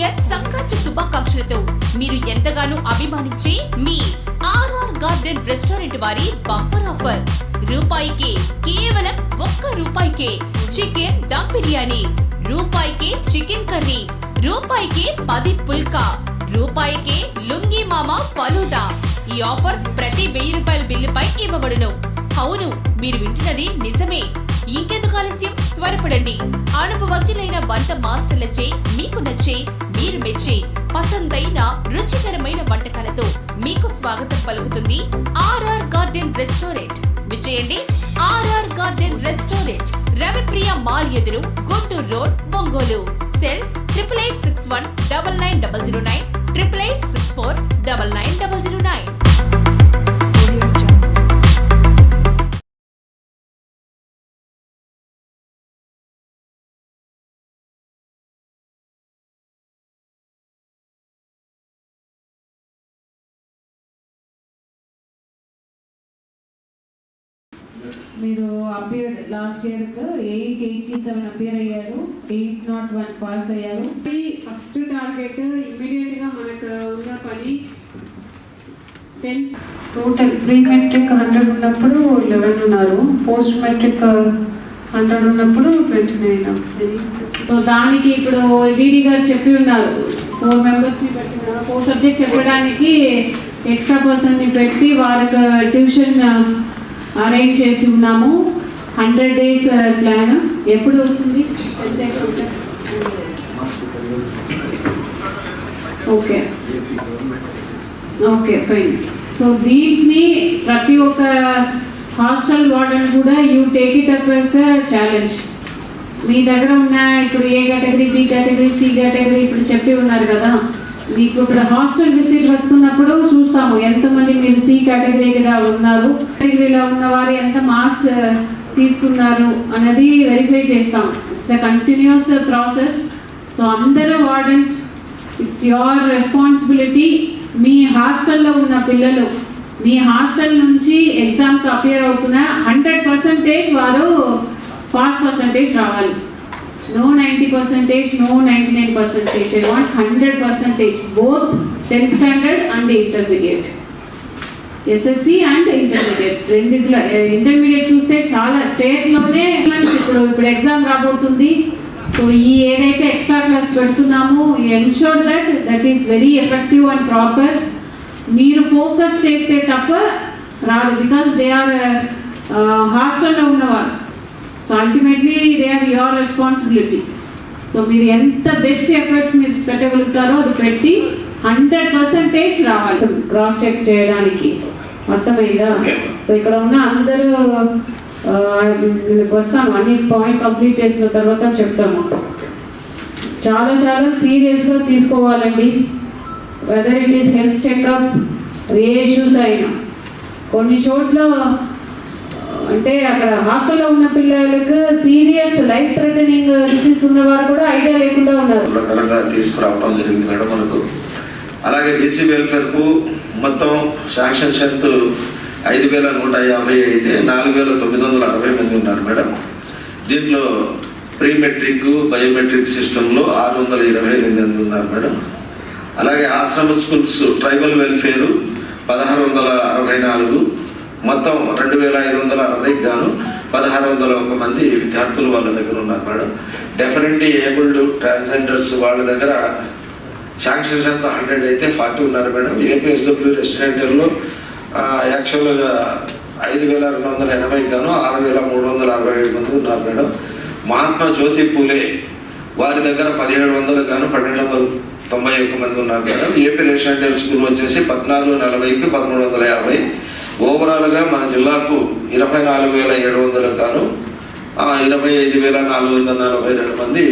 Year Sankranti శుభాకాంక్షలతో మీరు ఎంతగానో అభిమానించే మీ ఆర్ఆర్ గార్డెన్ రెస్టారెంట్ వారి బంపర్ ఆఫర్. రూపాయికి కేవలం ₹1 చికెన్ దమ్ బిర్యానీ, రూపాయికి చికెన్ కర్రీ, రూపాయికి 10 పుల్కా, రూపాయికి లుంగి మామ ఫలూదా. ఈ ఆఫర్స్ ప్రతి ₹1000 బిల్లుపై ఇవ్వబడును. అవును, మీరు వింటున్నది నిజమే. ఇంకెందుకు ఆలస్యం, త్వరపడండి. అనుభవజ్ఞులైన వంట మాస్టర్లచే మీకు నచ్చే, మీరు మెచ్చే పసందైన రుచికరమైన వంటకాలతో మీకు స్వాగతం పలుకుతుంది ఆర్ఆర్ గార్డెన్ రెస్టారెంట్. విజయండి RR garden restaurant, Ravipriya mall ఎదురు, గుంటూరు రోడ్, ఒంగోలు. సెల్ 8861999009, 8864999009. మీరు అపియర్ లాస్ట్ ఇయర్ 887 అపియర్ అయ్యారు, 801 పాస్ అయ్యారు. ఫస్ట్ టార్గెట్ ఇమీడియట్ గా మనకు ఉన్న పని 10 టోటల్. ప్రీ మెట్రిక్ 100 ఉన్నప్పుడు 11 ఉన్నారు, పోస్ట్ మెట్రిక్ 100 ఉన్నప్పుడు 29. సో దానికి ఇప్పుడు డిడి గారు చెప్పి ఉన్నారు, 4 మెంబర్స్ ని పెట్టి 4 సబ్జెక్ట్ చెప్పడానికి ఎక్స్ట్రా పర్సన్ ని పెట్టి వాళ్ళకి ట్యూషన్ అరేంజ్ చేసి ఉన్నాము. 100 days ప్లాన్ ఎప్పుడు వస్తుంది? Okay okay fine. సో దీన్ని ప్రతి ఒక్క హాస్టల్ వార్డెన్ కూడా you take it up as a challenge. మీ దగ్గర ఉన్న ఇప్పుడు A category, B category, C category ఇప్పుడు చెప్పి ఉన్నారు కదా, మీకు ఇప్పుడు హాస్టల్ విజిట్ వస్తున్నప్పుడు చూస్తాము ఎంతమంది మీరు సి కేటగిరీగా ఉన్నారు, కేటగిరీలో ఉన్న వారు ఎంత మార్క్స్ తీసుకున్నారు అనేది వెరిఫై చేస్తాం. It's a continuous process. So అందరూ వార్డెన్స్, ఇట్స్ యువర్ రెస్పాన్సిబిలిటీ. మీ హాస్టల్లో ఉన్న పిల్లలు మీ హాస్టల్ నుంచి ఎగ్జామ్కి అపియర్ అవుతున్న 100% వారు పాస్ పర్సంటేజ్ రావాలి. No 90%, no 99%. I want 100%, both 10th standard and intermediate. SSC and intermediate. Intermediate చూస్తే చాలా స్టేట్లోనే ఇప్పుడు ఎగ్జామ్ రాబోతుంది. సో ఈ ఏదైతే ఎక్స్ట్రా క్లాస్ పెడుతున్నామో ensure that is very effective and proper. మీరు ఫోకస్ చేస్తే తప్ప రాదు, బికాస్ దే ఆర్ హాస్టల్లో ఉన్నవారు. So ultimately they are your responsibility. So మీరు ఎంత బెస్ట్ ఎఫర్ట్స్ మీరు పెట్టగలుగుతారో అది పెట్టి 100% రావాలి క్రాస్ చెక్ చేయడానికి. అర్థమైందా? సో ఇక్కడ ఉన్న అందరూ వస్తాము, అన్ని పాయింట్ కంప్లీట్ చేసిన తర్వాత చెప్తాము. చాలా చాలా సీరియస్గా తీసుకోవాలండి. Whether it is health checkup, A issues అయినా. కొన్ని చోట్ల అంటే అక్కడ హాస్టల్లో ఉన్న పిల్లలకు సీరియస్ లైఫ్ థ్రెటనింగ్ డిసీజ్ ఉన్నవారు కూడా ఐడియా లేకుండా ఉన్నారు. తీసుకురావడం జరిగింది మేడం మనకు. అలాగే బీసీ వెల్ఫేర్కు మొత్తం శాంక్షన్ స్ట్రెంత్ 5150 అయితే 4960 మంది ఉన్నారు మేడం. దీంట్లో ప్రీ మెట్రిక్, బయోమెట్రిక్ సిస్టంలో 628 మంది ఉన్నారు మేడం. అలాగే ఆశ్రమ స్కూల్స్ ట్రైబల్ వెల్ఫేరు 1664, మొత్తం 2560 గాను 1601 మంది విద్యార్థులు వాళ్ళ దగ్గర ఉన్నారు మేడం. డెఫినెట్లీ ఏబుల్డ్ ట్రాన్స్జెండర్స్ వాళ్ళ దగ్గర శాంక్షన్ స్ట్రెంత్ 100 అయితే 40 ఉన్నారు మేడం. ఏపీఎస్డబ్ల్యూ రెసిడెంటల్లో యాక్చువల్గా 5280 గాను 6367 మంది ఉన్నారు మేడం. మహాత్మా జ్యోతి పూలే వారి దగ్గర 1700 గాను 1291 మంది ఉన్నారు మేడం. ఏపీ రెసిడెంటల్ స్కూల్ వచ్చేసి 1440కి 1350. ఓవరాల్గా మన జిల్లాకు 24700 గాను 25442 మంది